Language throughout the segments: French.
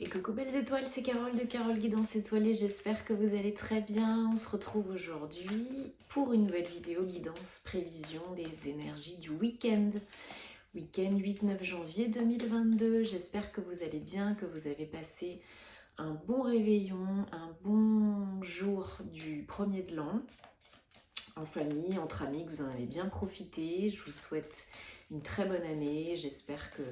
Et coucou belles étoiles, c'est Carole de Carole Guidance Étoilée, j'espère que vous allez très bien. On se retrouve aujourd'hui pour une nouvelle vidéo guidance prévision des énergies du week-end. Week-end 8-9 janvier 2022, j'espère que vous allez bien, que vous avez passé un bon réveillon, un bon jour du premier de l'an, en famille, entre amis, que vous en avez bien profité. Je vous souhaite une très bonne année, j'espère que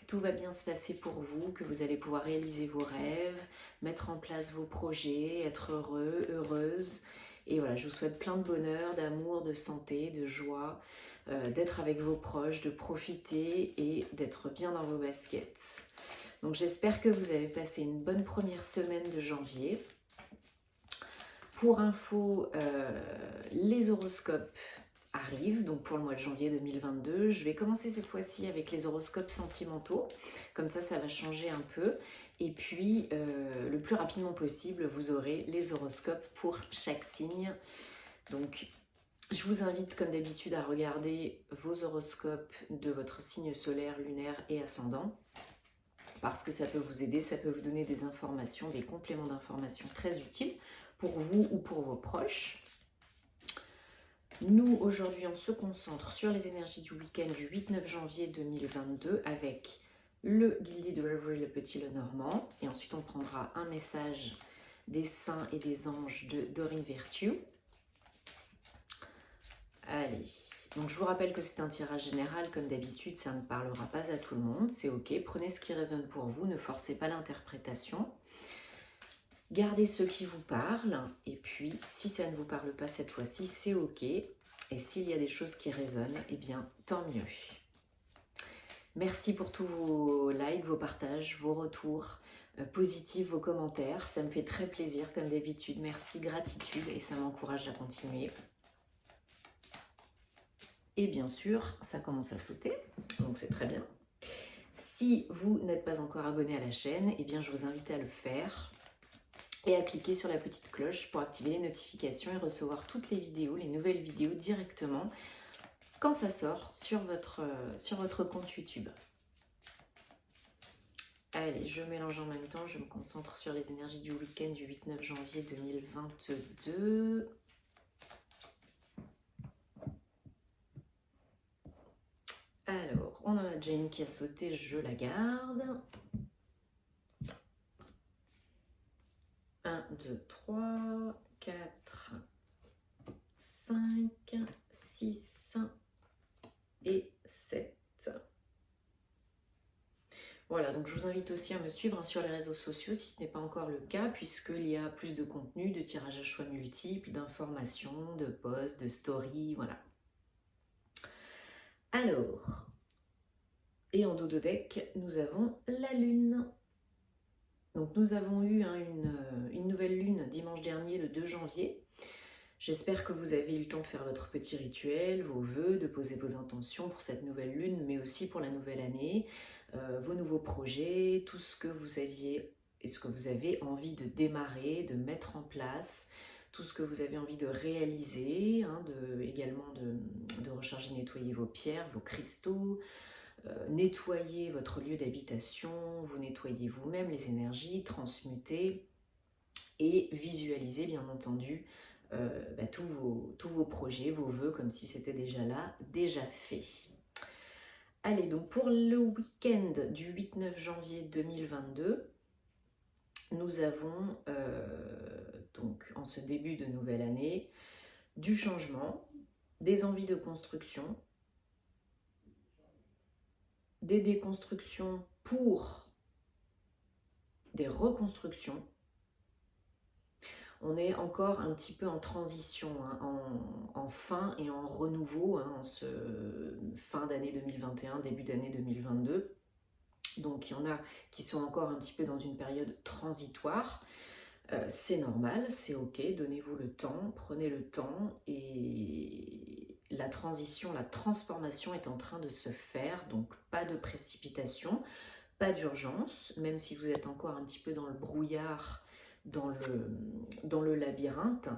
tout va bien se passer pour vous, que vous allez pouvoir réaliser vos rêves, mettre en place vos projets, être heureux, heureuse. Et voilà, je vous souhaite plein de bonheur, d'amour, de santé, de joie, d'être avec vos proches, de profiter et d'être bien dans vos baskets. Donc j'espère que vous avez passé une bonne première semaine de janvier. Pour info, les horoscopes arrivent, donc pour le mois de janvier 2022. Je vais commencer cette fois-ci avec les horoscopes sentimentaux, comme ça va changer un peu. Et puis, le plus rapidement possible, vous aurez les horoscopes pour chaque signe. Donc, je vous invite comme d'habitude à regarder vos horoscopes de votre signe solaire, lunaire et ascendant, parce que ça peut vous aider, ça peut vous donner des informations, des compléments d'informations très utiles pour vous ou pour vos proches. Nous, aujourd'hui, on se concentre sur les énergies du week-end du 8-9 janvier 2022 avec le Guildy de Reverie, le Petit Lenormand. Et ensuite, on prendra un message des saints et des anges de Dorine Virtue. Allez, donc je vous rappelle que c'est un tirage général, comme d'habitude, ça ne parlera pas à tout le monde, c'est ok. Prenez ce qui résonne pour vous, ne forcez pas l'interprétation. Gardez ceux qui vous parlent, et puis si ça ne vous parle pas cette fois-ci, c'est ok. Et s'il y a des choses qui résonnent, eh bien tant mieux. Merci pour tous vos likes, vos partages, vos retours positifs, vos commentaires. Ça me fait très plaisir comme d'habitude. Merci, gratitude, et ça m'encourage à continuer. Et bien sûr, ça commence à sauter, donc c'est très bien. Si vous n'êtes pas encore abonné à la chaîne, eh bien je vous invite à le faire et à cliquer sur la petite cloche pour activer les notifications et recevoir toutes les vidéos, les nouvelles vidéos directement quand ça sort sur votre compte YouTube. Allez, je mélange en même temps, je me concentre sur les énergies du week-end du 8-9 janvier 2022. Alors, on en a déjà une qui a sauté, je la garde. 1, 2, 3, 4, 5, 6 et 7. Voilà, donc je vous invite aussi à me suivre sur les réseaux sociaux si ce n'est pas encore le cas, puisqu'il y a plus de contenu, de tirages à choix multiples, d'informations, de posts, de stories, voilà. Alors, et en dos de deck, nous avons la lune. Donc nous avons eu une nouvelle lune dimanche dernier, le 2 janvier. J'espère que vous avez eu le temps de faire votre petit rituel, vos vœux, de poser vos intentions pour cette nouvelle lune, mais aussi pour la nouvelle année, vos nouveaux projets, tout ce que vous aviez et ce que vous avez envie de démarrer, de mettre en place, tout ce que vous avez envie de réaliser, hein, également de recharger, nettoyer vos pierres, vos cristaux, nettoyer votre lieu d'habitation, vous nettoyez vous-même les énergies, transmuter et visualiser bien entendu tous vos projets, vos vœux, comme si c'était déjà là, déjà fait. Allez, donc pour le week-end du 8-9 janvier 2022, nous avons, donc en ce début de nouvelle année, du changement, des envies de construction, des déconstructions pour des reconstructions. On est encore un petit peu en transition, hein, en fin et en renouveau, hein, en ce fin d'année 2021, début d'année 2022. Donc il y en a qui sont encore un petit peu dans une période transitoire. C'est normal, c'est ok, donnez-vous le temps, prenez le temps, et la transition, la transformation est en train de se faire, donc pas de précipitation, pas d'urgence, même si vous êtes encore un petit peu dans le brouillard, dans le labyrinthe.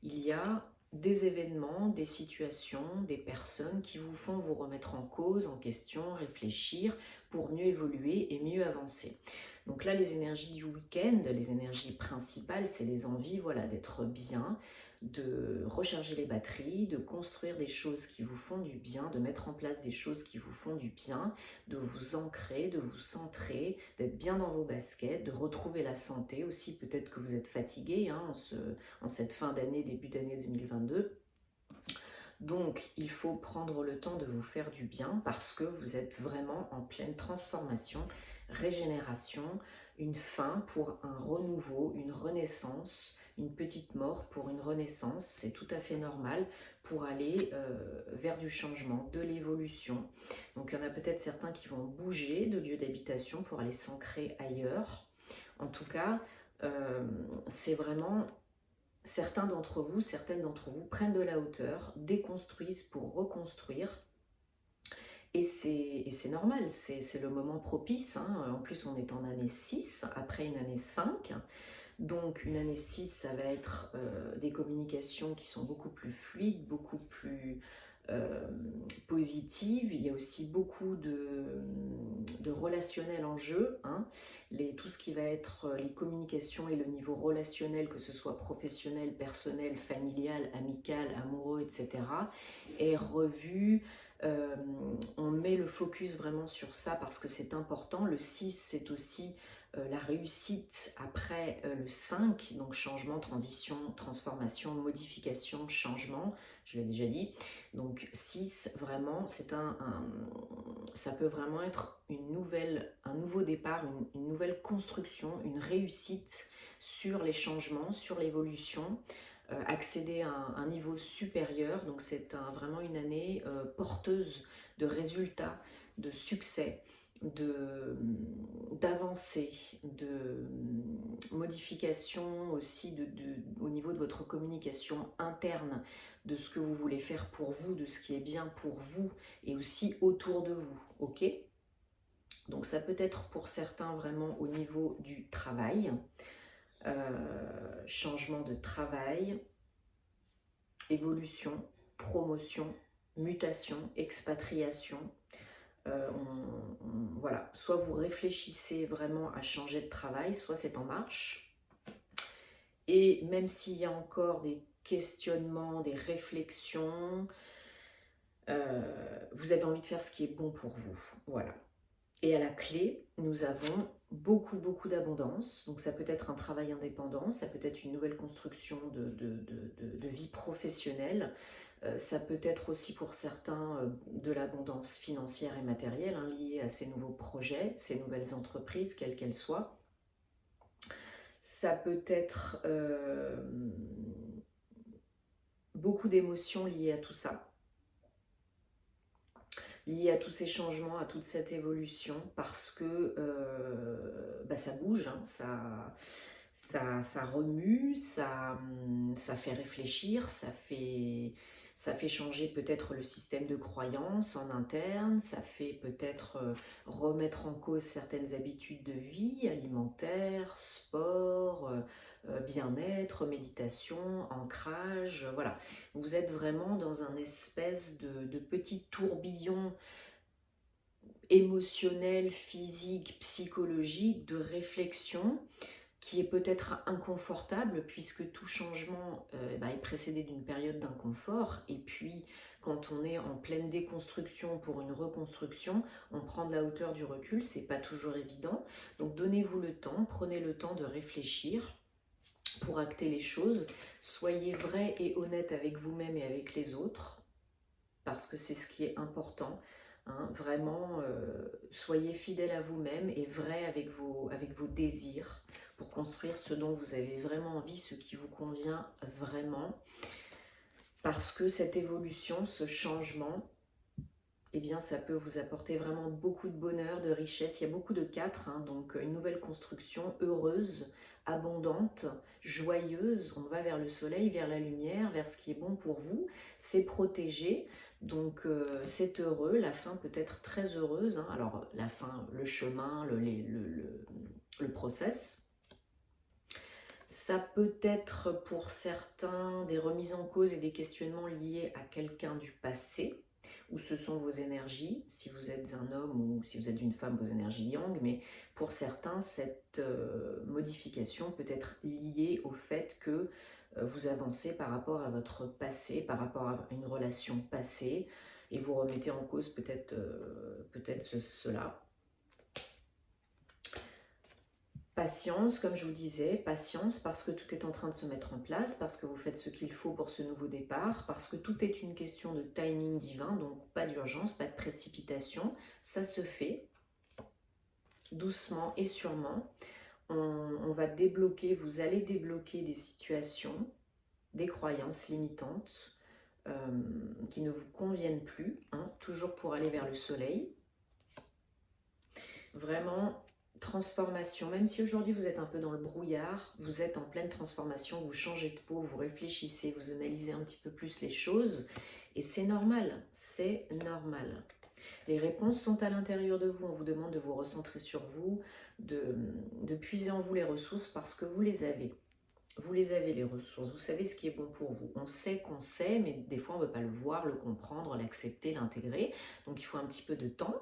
Il y a des événements, des situations, des personnes qui vous font vous remettre en cause, en question, réfléchir pour mieux évoluer et mieux avancer. Donc là, les énergies du week-end, les énergies principales, c'est les envies, voilà, d'être bien, de recharger les batteries, de construire des choses qui vous font du bien, de mettre en place des choses qui vous font du bien, de vous ancrer, de vous centrer, d'être bien dans vos baskets, de retrouver la santé aussi. Peut-être que vous êtes fatigué hein, en cette fin d'année, début d'année 2022. Donc, il faut prendre le temps de vous faire du bien parce que vous êtes vraiment en pleine transformation, régénération, une fin pour un renouveau, une renaissance, une petite mort pour une renaissance. C'est tout à fait normal pour aller vers du changement, de l'évolution. Donc, il y en a peut-être certains qui vont bouger de lieu d'habitation pour aller s'ancrer ailleurs. En tout cas, c'est vraiment... Certains d'entre vous, certaines d'entre vous prennent de la hauteur, déconstruisent pour reconstruire. Et c'est normal, c'est le moment propice. Hein. En plus, on est en année 6, après une année 5. Donc, une année 6, ça va être des communications qui sont beaucoup plus fluides, beaucoup plus positives. Il y a aussi beaucoup de relationnel en jeu. Hein. Tout ce qui va être les communications et le niveau relationnel, que ce soit professionnel, personnel, familial, amical, amoureux, etc., est revu. On met le focus vraiment sur ça parce que c'est important. Le 6, c'est aussi la réussite après le 5, donc changement, transition, transformation, modification, changement, je l'ai déjà dit. Donc 6, vraiment, ça peut vraiment être un nouveau départ, une nouvelle construction, une réussite sur les changements, sur l'évolution, accéder à un niveau supérieur. Donc c'est vraiment une année porteuse de résultats, de succès, d'avancées, de modifications aussi au niveau de votre communication interne, de ce que vous voulez faire pour vous, de ce qui est bien pour vous et aussi autour de vous, ok? Donc ça peut être pour certains vraiment au niveau du travail, changement de travail, évolution, promotion, mutation, expatriation. Voilà, soit vous réfléchissez vraiment à changer de travail, soit c'est en marche. Et même s'il y a encore des questionnements, des réflexions, vous avez envie de faire ce qui est bon pour vous. Voilà. Et à la clé, nous avons beaucoup d'abondance. Donc ça peut être un travail indépendant, ça peut être une nouvelle construction de vie professionnelle. Ça peut être aussi pour certains de l'abondance financière et matérielle hein, liée à ces nouveaux projets, ces nouvelles entreprises, quelles qu'elles soient. Ça peut être beaucoup d'émotions liées à tout ça, liées à tous ces changements, à toute cette évolution, parce que ça bouge, hein, ça remue, ça fait réfléchir, ça fait changer peut-être le système de croyance en interne, ça fait peut-être remettre en cause certaines habitudes de vie, alimentaire, sport, bien-être, méditation, ancrage, voilà. Vous êtes vraiment dans un espèce de petit tourbillon émotionnel, physique, psychologique, de réflexion, qui est peut-être inconfortable puisque tout changement est précédé d'une période d'inconfort et puis quand on est en pleine déconstruction pour une reconstruction, on prend de la hauteur, du recul, c'est pas toujours évident. Donc donnez-vous le temps, prenez le temps de réfléchir pour acter les choses. Soyez vrai et honnête avec vous-même et avec les autres parce que c'est ce qui est important. Hein, vraiment, soyez fidèle à vous-même et vrai avec vos désirs pour construire ce dont vous avez vraiment envie, ce qui vous convient vraiment. Parce que cette évolution, ce changement, eh bien, ça peut vous apporter vraiment beaucoup de bonheur, de richesse. Il y a beaucoup de 4, hein, donc une nouvelle construction heureuse, abondante, joyeuse. On va vers le soleil, vers la lumière, vers ce qui est bon pour vous. C'est protégé. Donc c'est heureux, la fin peut être très heureuse. Hein. Alors la fin, le chemin, le process. Ça peut être pour certains des remises en cause et des questionnements liés à quelqu'un du passé où ce sont vos énergies, si vous êtes un homme ou si vous êtes une femme, vos énergies yang, mais pour certains, cette modification peut être liée au fait que vous avancez par rapport à votre passé, par rapport à une relation passée, et vous remettez en cause peut-être cela. Patience, comme je vous disais, patience parce que tout est en train de se mettre en place, parce que vous faites ce qu'il faut pour ce nouveau départ, parce que tout est une question de timing divin, donc pas d'urgence, pas de précipitation, ça se fait doucement et sûrement. On va débloquer, vous allez débloquer des situations, des croyances limitantes qui ne vous conviennent plus, hein, toujours pour aller vers le soleil. Vraiment, transformation, même si aujourd'hui vous êtes un peu dans le brouillard, vous êtes en pleine transformation, vous changez de peau, vous réfléchissez, vous analysez un petit peu plus les choses, et c'est normal, c'est normal. Les réponses sont à l'intérieur de vous, on vous demande de vous recentrer sur vous, de puiser en vous les ressources parce que vous les avez. Vous les avez, les ressources, vous savez ce qui est bon pour vous. On sait qu'on sait, mais des fois on ne veut pas le voir, le comprendre, l'accepter, l'intégrer. Donc il faut un petit peu de temps.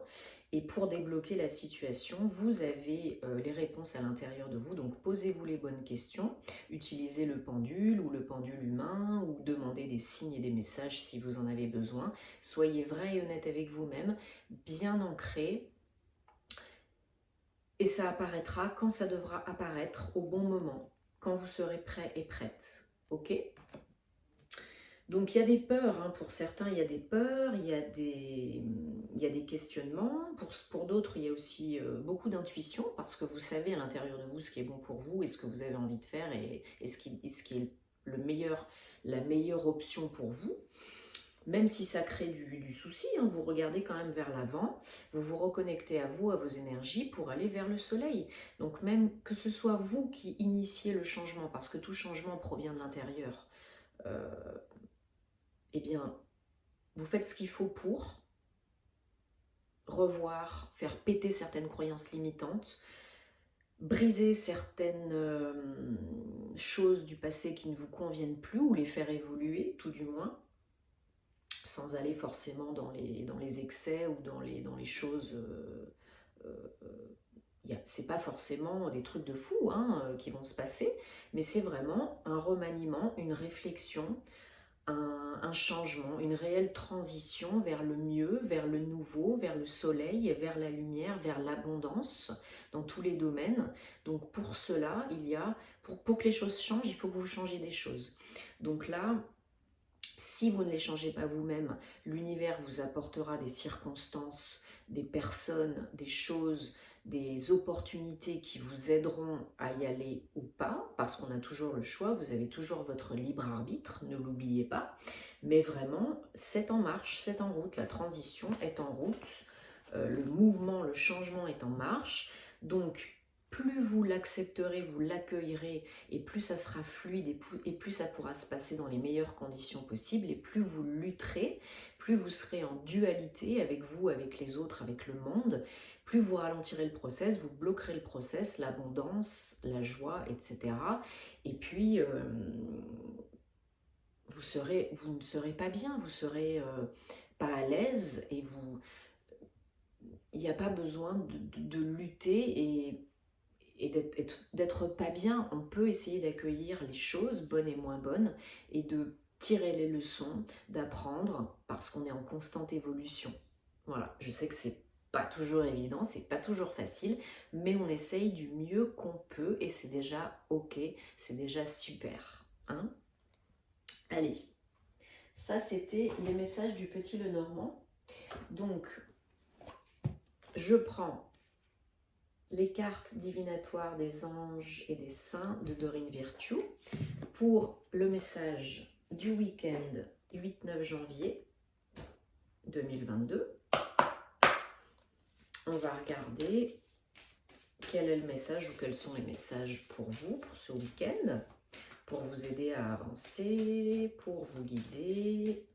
Et pour débloquer la situation, vous avez les réponses à l'intérieur de vous. Donc posez-vous les bonnes questions. Utilisez le pendule ou le pendule humain ou demandez des signes et des messages si vous en avez besoin. Soyez vrai et honnête avec vous-même, bien ancré. Et ça apparaîtra quand ça devra apparaître au bon moment. Quand vous serez prêt et prête, ok? Donc il y a des peurs, hein. Pour certains il y a des peurs, il y a des questionnements, pour d'autres il y a aussi beaucoup d'intuition, parce que vous savez à l'intérieur de vous ce qui est bon pour vous et ce que vous avez envie de faire et ce qui est la meilleure option pour vous. Même si ça crée du souci, hein, vous regardez quand même vers l'avant, vous vous reconnectez à vous, à vos énergies pour aller vers le soleil. Donc même que ce soit vous qui initiez le changement, parce que tout changement provient de l'intérieur, eh bien, vous faites ce qu'il faut pour revoir, faire péter certaines croyances limitantes, briser certaines choses du passé qui ne vous conviennent plus, ou les faire évoluer, tout du moins, sans aller forcément dans les excès ou dans les choses... c'est pas forcément des trucs de fou hein, qui vont se passer, mais c'est vraiment un remaniement, une réflexion, un changement, une réelle transition vers le mieux, vers le nouveau, vers le soleil, vers la lumière, vers l'abondance dans tous les domaines. Donc pour cela, pour que les choses changent, il faut que vous changiez des choses. Donc là, si vous ne les changez pas vous-même, l'univers vous apportera des circonstances, des personnes, des choses, des opportunités qui vous aideront à y aller ou pas, parce qu'on a toujours le choix, vous avez toujours votre libre arbitre, ne l'oubliez pas. Mais vraiment, c'est en marche, c'est en route, la transition est en route, le mouvement, le changement est en marche. Donc, plus vous l'accepterez, vous l'accueillerez, et plus ça sera fluide, et plus ça pourra se passer dans les meilleures conditions possibles, et plus vous lutterez, plus vous serez en dualité avec vous, avec les autres, avec le monde, plus vous ralentirez le process, vous bloquerez le process, l'abondance, la joie, etc. Et puis, vous ne serez pas bien, vous serez pas à l'aise, et il n'y a pas besoin de lutter et d'être pas bien. On peut essayer d'accueillir les choses bonnes et moins bonnes et de tirer les leçons, d'apprendre parce qu'on est en constante évolution. Voilà, je sais que c'est pas toujours évident, c'est pas toujours facile, mais on essaye du mieux qu'on peut et c'est déjà ok, c'est déjà super. Hein? Allez, ça c'était les messages du Petit Lenormand. Donc, je prends les cartes divinatoires des anges et des saints de Dorine Virtue pour le message du week-end 8-9 janvier 2022. On va regarder quel est le message ou quels sont les messages pour vous, pour ce week-end, pour vous aider à avancer, pour vous guider.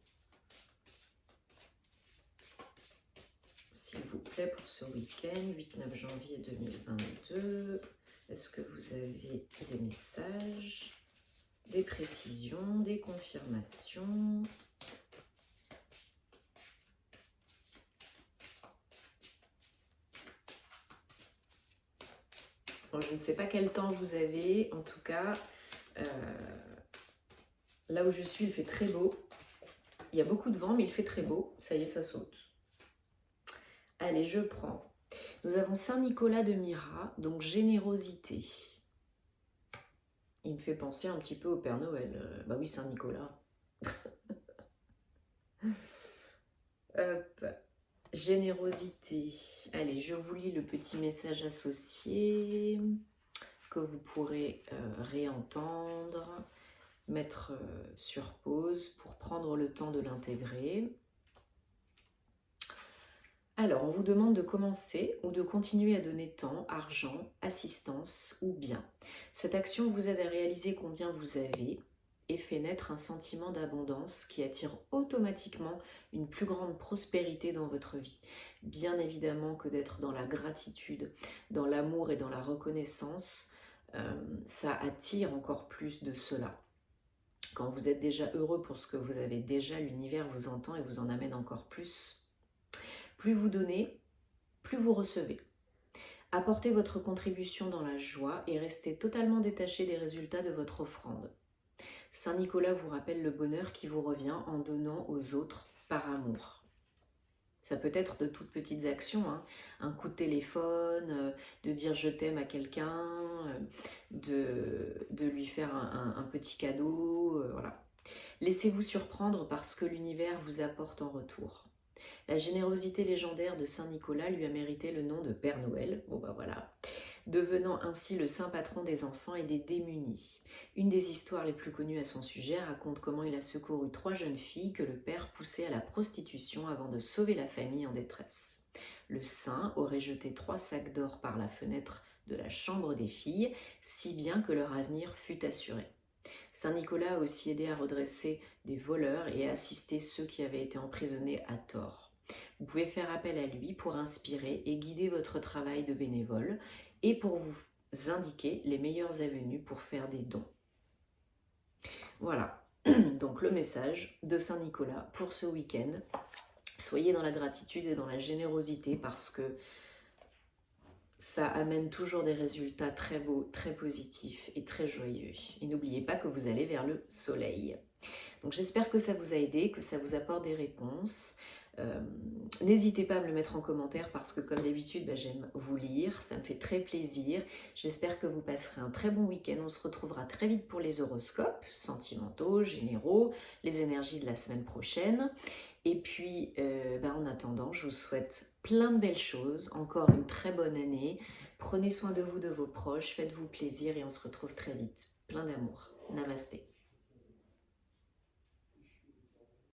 S'il vous plaît, pour ce week-end, 8-9 janvier 2022, est-ce que vous avez des messages, des précisions, des confirmations? Bon, je ne sais pas quel temps vous avez, en tout cas, là où je suis, il fait très beau. Il y a beaucoup de vent, mais il fait très beau. Ça y est, ça saute. Allez, je prends. Nous avons Saint-Nicolas de Myra, donc générosité. Il me fait penser un petit peu au Père Noël. Bah oui, Saint-Nicolas. Hop. Générosité. Allez, je vous lis le petit message associé que vous pourrez réentendre, mettre sur pause pour prendre le temps de l'intégrer. Alors, on vous demande de commencer ou de continuer à donner temps, argent, assistance ou bien. Cette action vous aide à réaliser combien vous avez et fait naître un sentiment d'abondance qui attire automatiquement une plus grande prospérité dans votre vie. Bien évidemment que d'être dans la gratitude, dans l'amour et dans la reconnaissance, ça attire encore plus de cela. Quand vous êtes déjà heureux pour ce que vous avez déjà, l'univers vous entend et vous en amène encore plus. Plus vous donnez, plus vous recevez. Apportez votre contribution dans la joie et restez totalement détaché des résultats de votre offrande. Saint Nicolas vous rappelle le bonheur qui vous revient en donnant aux autres par amour. Ça peut être de toutes petites actions, hein. Un coup de téléphone, de dire je t'aime à quelqu'un, de lui faire un petit cadeau, voilà. Laissez-vous surprendre par ce que l'univers vous apporte en retour. La générosité légendaire de Saint Nicolas lui a mérité le nom de Père Noël, bon bah voilà, devenant ainsi le saint patron des enfants et des démunis. Une des histoires les plus connues à son sujet raconte comment il a secouru 3 jeunes filles que le père poussait à la prostitution avant de sauver la famille en détresse. Le saint aurait jeté 3 sacs d'or par la fenêtre de la chambre des filles, si bien que leur avenir fut assuré. Saint Nicolas a aussi aidé à redresser des voleurs et à assister ceux qui avaient été emprisonnés à tort. Vous pouvez faire appel à lui pour inspirer et guider votre travail de bénévole et pour vous indiquer les meilleures avenues pour faire des dons. Voilà, donc le message de Saint Nicolas pour ce week-end. Soyez dans la gratitude et dans la générosité parce que ça amène toujours des résultats très beaux, très positifs et très joyeux. Et n'oubliez pas que vous allez vers le soleil. Donc j'espère que ça vous a aidé, que ça vous apporte des réponses. N'hésitez pas à me le mettre en commentaire parce que comme d'habitude j'aime vous lire, ça me fait très plaisir. J'espère que vous passerez un très bon week-end. On se retrouvera très vite pour les horoscopes sentimentaux, généraux, les énergies de la semaine prochaine. Et puis en attendant, je vous souhaite plein de belles choses, encore une très bonne année. Prenez soin de vous, de vos proches, faites-vous plaisir et on se retrouve très vite. Plein d'amour. Namasté.